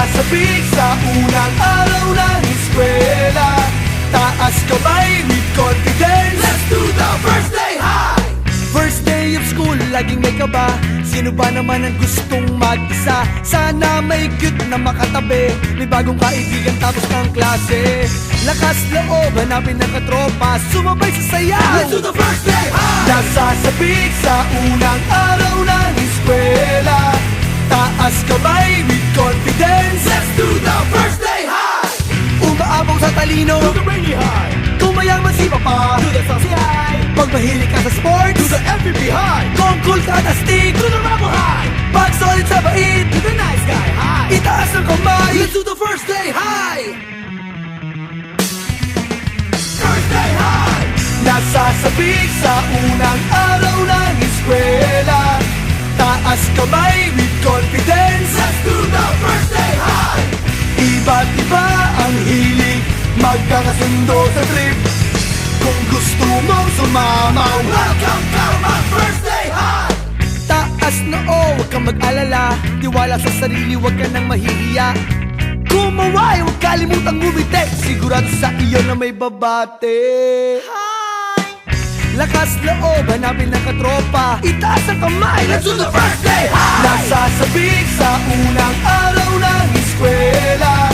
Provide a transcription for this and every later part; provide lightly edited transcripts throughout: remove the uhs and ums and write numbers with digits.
Nasasabik sa unang araw ng eskwela. Taas kamay with confidence. Let's do the first day high. First day of school, laging may kaba. Sino ba naman ang gustong mag-isa? Sana may cute na makatabi. May bagong kaibigan tapos ng klase. Lakas loob, hanapin ng katropa. Sumabay sa sayaw. Let's do the first day high. Nasasabik sa unang araw ng eskwela. Taas kamay with confidence. Let's do the first day high. Umaapaw sa talino, do the rainy high. Kung mayaman si Papa, do the saucy high. Pag mahilig ka sa sports, do the FPP high. Kung cool ka at astig, do the Bravo high. Pag solid sa bait, do the nice guy high. Itaas ang kamay, let's do the first day high. First day high. Nasasabik sa unang araw ng eskwela. Taas kamay with confidence. Let's do the first day high. Iba't iba ang hilig, magkakasundo sa trip. Kung gusto mong sumama, welcome to my first day high. Taas na huwag kang mag-alala. Tiwala sa sarili, huwag ka nang mahihiya. Kumaway, huwag kalimutang ngumiti. Sigurado sa iyo na may babate. Lakas loob, hanapin ng katropa. Itaas ang kamay, let's do the first day high. Nasasabik sa unang araw ng eskwela.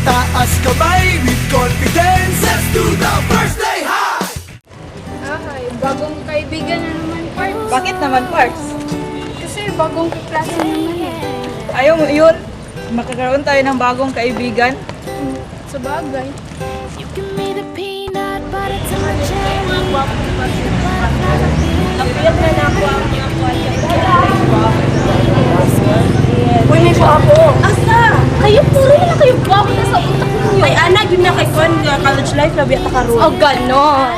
Taas kamay with confidence. Let's do the first day high. Ay, bagong kaibigan na naman, Parts. Bakit naman, Parts? Kasi bagong kaklase naman eh. Ayaw mo yun? Makakaroon tayo ng bagong kaibigan? Sa bagay. You give me the peanut butter to my jelly. Napilap na ako ang mga Uy, may guwapo! Asa? Kayo puro na kayo guwapo na sa utak ninyo. Ay, anak, yun na kay Kwan, college life, labi at karoon. Oh, ganon.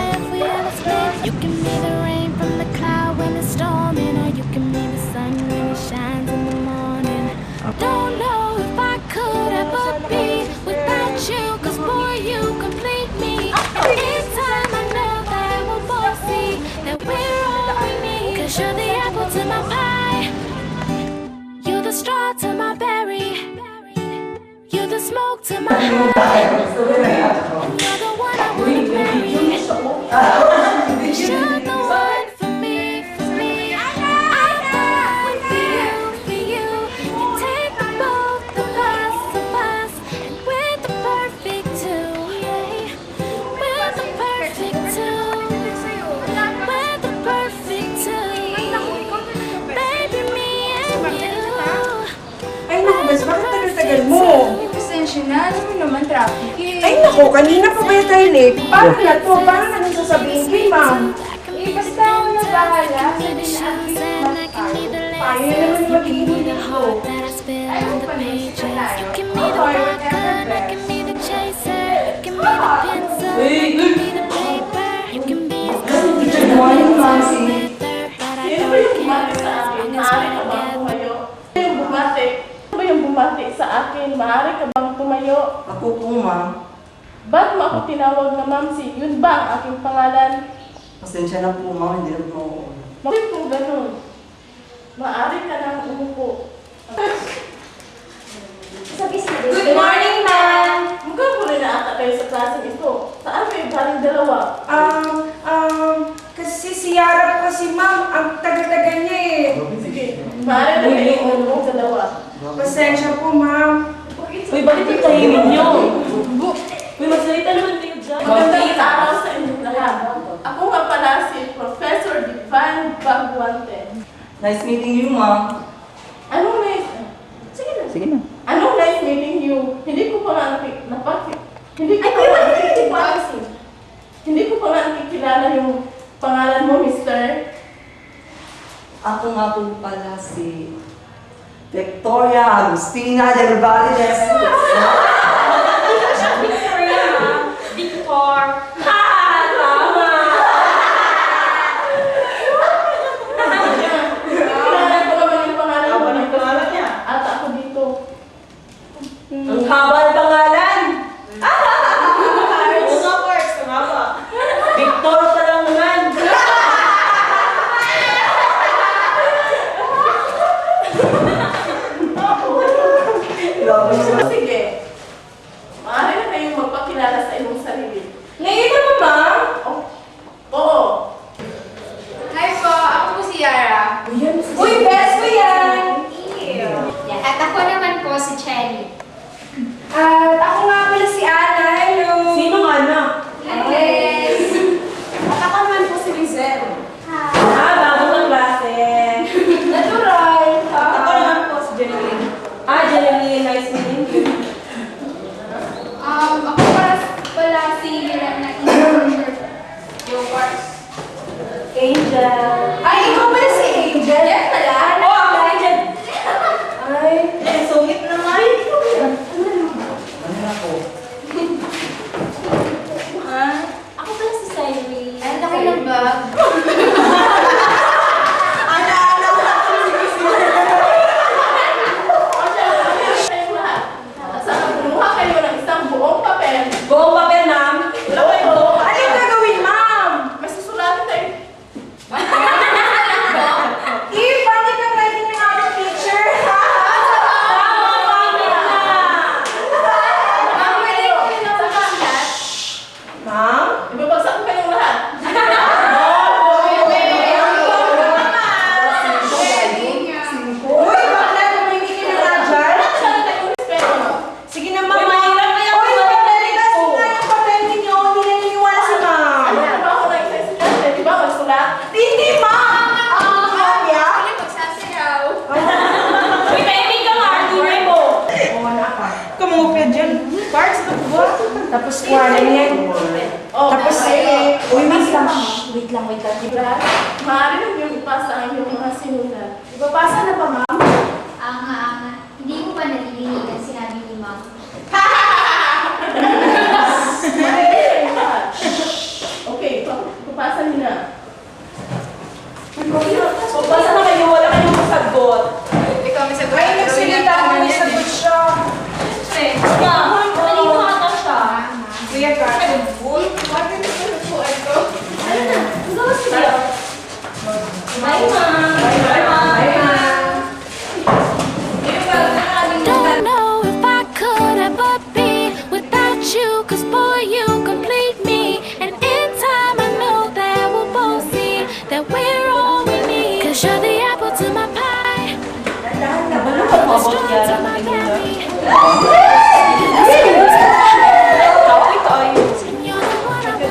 You give me the rain from the cloud when it's storming, or you give me the sun when it shines in the morning. Don't know if I could ever be without you, 'cause boy, you complete me. Every time I know that we'll both see that we're all we need. 'Cause you're the apple to my pie, you're the straw to my berry, you're the smoke to my high, and you're the one I wanna marry. You're the one for me, for me. I'm the one for you. You take the both of us, and we're the perfect two. Yeah. We're the perfect two. We're the perfect two. Baby, me and you. Ay, naku, Bes, bakit tagal-tagal mo? Pasensya na, alam mo naman traffic eh. Ay, naku, kanina pa ba tayo late? Paano na to? Paano na nang sasabihin kay ma'am? Eh, basta ako na bahala. Sabi na And I can be the Tayo lace, naman you can be the magiging heart that I spill on the pages. You can be the vodka, I can be the chaser. You can be the pencil, I can be the paper. You can be as cold as the morning, winter Momsy. weather, but I don't care as long as we're together. Yung bumati. Ano ba yung bumati sa akin? Maaari ka bang tumayo? Ako po, ma'am. Ba't mo ako tinawag na Mamsi? Yun ba ang aking pangalan? Pasensya na po, ma'am. Hindi na po ako. Bakit po ganun? Maaari ka nang umupo. Good morning, ma'am! Mukhang po rin na ata kayo sa klaseng ito. Saan kayo galing dalawa? Kasi si Yara po kasi, ma'am, ang tagal-tagal niya eh. Sige, maaari na kayo umupo dalawa. Pasensya po, ma'am. Uy, bakit yung tahimik niyo? Uy, magsalita naman kayo dyan. Magandang araw sa inyong lahat. Ako nga pala si Professor Divine Baguante. Nice meeting you, ma'am. Anong nice? Sige na. Anong nice meeting you? Hindi ko pa nga nakikilala yung pangalan mo, mister. Ako nga po pala si Victoria Agustina del Valle de Victor! Ha! Kilala ko naman yung pangalan mo. Ang pangalan niya? At ako dito. Ang haba ng pangalan! Oo nga, Parks. Ang haba. Victor pa lang naman. Love you. Sige, At ako nga pala si Ana. Hello! Sino Ana? Yes! At ako naman po si Lizelle. Bago ng klase. Natural! Ako naman po si Jeneline. Jeneline, nice meeting you. Ako pala si Miranda Angel. Angel. Ay, ikaw pala si Angel? Yan pala. Ako Angel. Ay, Sungit naman. ako pala si Cyrene. Ay, laki ng bag. Kumuha kayo ng isang buong papel. Buong papel, ma'am? Wala kayo buong papel. Ano yung gagawin, ma'am? May susulatan tayo. Bakit ang writing ng aming teacher? Ma'am, pwede ko yun ang pagkakalat. Ma'am? Ibabagsak ko kayong lahat. Uy, bakla, tumingin ka na nga dyan. Sige na, ma'am. Uy, papeligas nga yung papel ninyo. Hindi naniniwala si ma'am. Hindi, ma'am! Ma'am, ya? Ano pagsasayaw? Uy, tahimik ka nga, Arturo mo. Oo, naka. Kumupya dyan. Parts, ito ba? Tapos kuha na yan. Tapos, uy, wait lang. Maaari lang yung ipasa ang iyong mga sinulat. Ibabasa na ba, ma'am? Anga. Hindi mo ba naririnig ang sinabi ni Ma'am? Okay, papasa niyo na. Papasa na kayo, wala kayong masagot. Ikaw may sagot. Ay, nagsalita ako, may sagot siya. Kanino ata siya? Kuya ka. Bye, ma'am. Bye, ma'am. Don't know if I could ever be without you, 'cause boy, you complete me. And in time, I know that we'll both see that we're all we need. 'Cause you're the apple to my pie, the straw to my berry. And you're the one I want.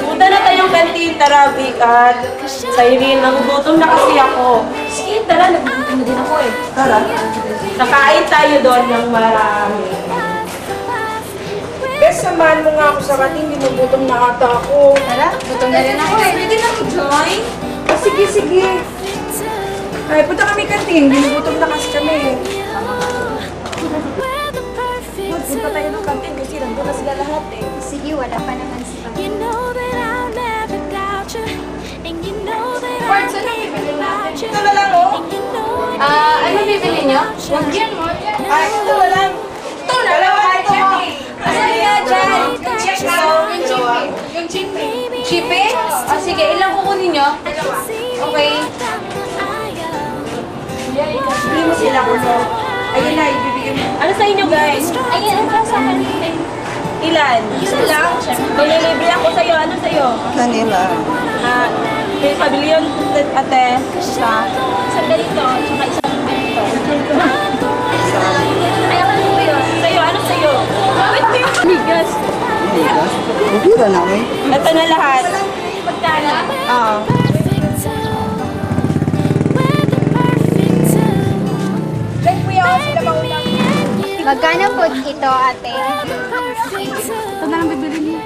Punta na tayong kantin, tara, Vic, at Cyrene, nagugutom na kasi ako. Sige, tara, nagugutom na din ako eh. Tara. Nakain tayo doon ng marami. Bes, samahan mo nga ako sa kantin. Ginugutom na ata ako. Tara, gutom na rin ako eh. Pwede na mag-join? Sige. Ay, punta kami kantin. Ginugutom na kasi kami. We're the perfect Punta tayo ng kantin kasi nandun na sila lahat eh. Sige, wala pa naman si Pag. You know that I'll never doubt you, and you know that Parts, I'll ano think bibili about natin? you. Ito na lang oh. And you know Ano bibili niyo? Huwag yan mo. Ay, ito na lang. Ito na lang. Ito mo. Asan nga dyan? Yung chippy. Chippy? O sige, ilang kukunin niyo? Okay. Hindi mo sila kulo. Ayun na, ibibigay mo. Ano sa inyo, guys? Ayun, ang sa akin. Ilan? Isa lang. Malilibre ako sa'yo. Ano sa'yo? Kanila. May pavilion, ate. Isa. Isang ganito, tsaka isang ganito. Ay, ako po yun. Sa'yo, ano sa'yo? Wait, bigas. Bubira namin. Ito na lahat. Magkano? Oo. Magkano po ito, ate? Ito na lang bibili niya.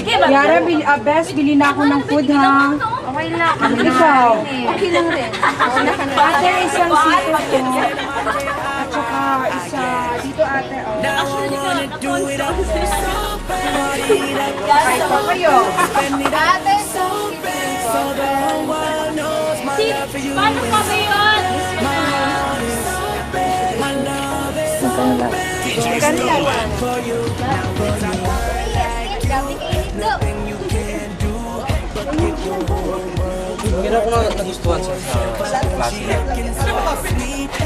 Yara, best, bili na ako ng food ha. Okay lang. Ikaw. Okay lang rin. Ate, isang seafood ko. At saka isa, dito ate. Kahit pa kayo. Ate, Paano pa ba yun? dami kainit daw. Meron ko na nagustuhan sa klase niya.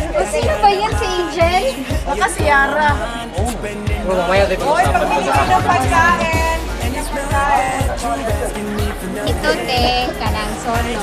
O sino ba yan? Si Angel? Baka si Yara. Pero mamaya tayo pag-usapan ko sa ng pagkain. Ito, te. Kanang solo.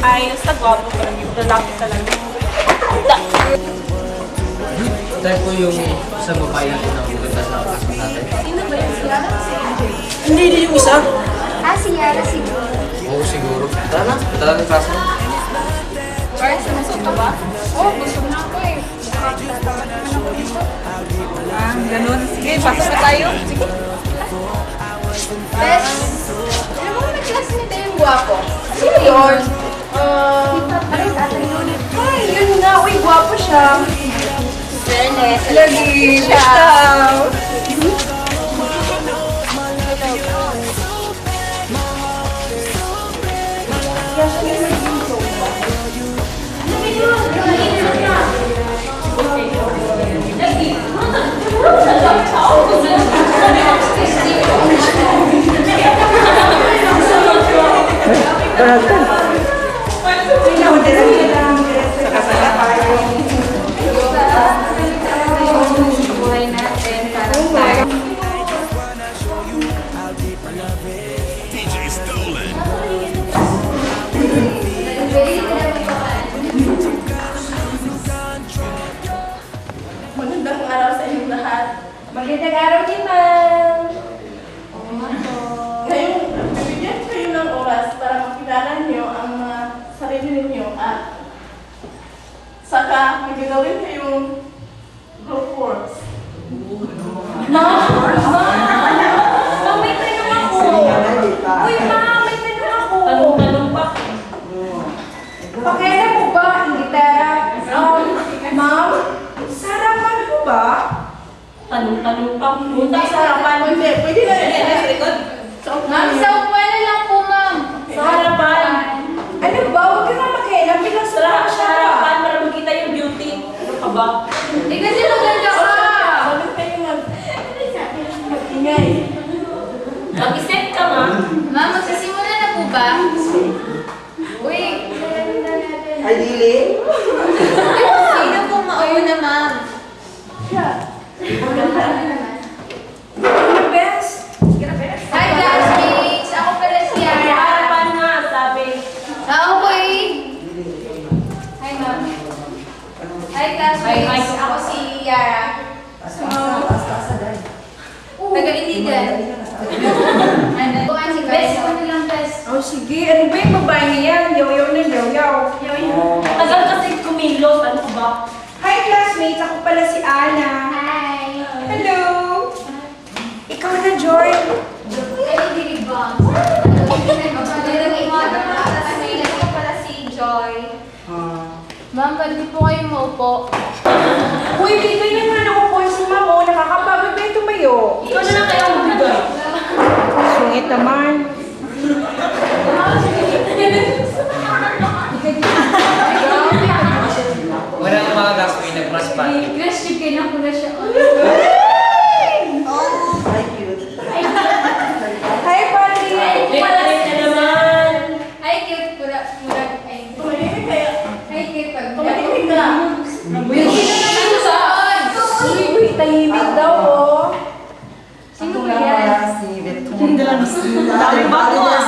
Ayos na gwapo pero yung lalaki talaga. Tayo po yung isang babae natin na maganda sa classmate natin. Sino ba yung sila? Hindi yung isa. Si Yara siguro. Oo, siguro. Tara na, punta natin yung classmate. Guys, sumusot ka ba? Oo, busog na ako eh. Ganun. Sige, pasok na tayo. Sige. Bes, alam mo may classmate na yung guwapo. Sino yun? Ay, yun nga. Uy, gwapo siya. Fairness. Lagi. Ciao. Buhay natin para tayo. Magandang araw sa inyong lahat. Magandang araw din, ma'am. Ngayon, bibigyan ko kayo ng oras para makilala niyo ang mga sarili ninyo at saka magagawin kayong group works. Ma'am, may tanong ako. Uy, ma'am, may tanong ako. Tanong pa. Pakailan mo ba ang gitara? Ma'am, sarapan mo ba? Tanong pa. Punta sa harapan. Hindi, pwede na yun. Ma'am, sa upuan na lang po, ma'am. Sa harapan. Ano ba? Huwag ka nga makialam. Bilang Sa siya. harapan para makita yung beauty. Ano ka ba? Eh, kasi maganda ka. Bakit kayo mag-ingay? Mag-isip ka nga. Ma'am, magsisimula na po ba? Uy, Ay, Lili? sino pong mauna, ma'am? Best. Hi, classmates! Ako pala si Sa Yara. harapan nga, sabi. Okay. Hi, ma'am. Hi, classmates. Hi. Ako si Yara. Taga-Iligan. Ano? Bukan si Bes. Ano lang, Bes? Oh, sige. Ano ba yung babae niya yan? Yaw-yaw na yaw-yaw. Tagal kasi kumilos. Ano ka ba? Hi, classmates. Ako pala si Ana. Hi. Hello. Ikaw na, Joy. Ay, dilig ba? Ako pala si Joy. Ma'am, pwede po kayo maupo. Uy, bigay naman ako po si Ma'am. Oh, nakakapagod ba yung tumayo? Ikaw na lang kaya magbigay. Sungit naman. Wala nang mga classmate, nag-class party. Crush, yung kailang ko na siya. Ay, cute. Hi, Polly. Lit na naman. Ay, cute. Murag. Ay, Tumahimik kaya. ay, cute. Tumahimik ka. Yung sino naman ito saan? Uy, tahimik daw, oh. Sino Ako ba nga yan? pala si Victoria. Daming bago ah.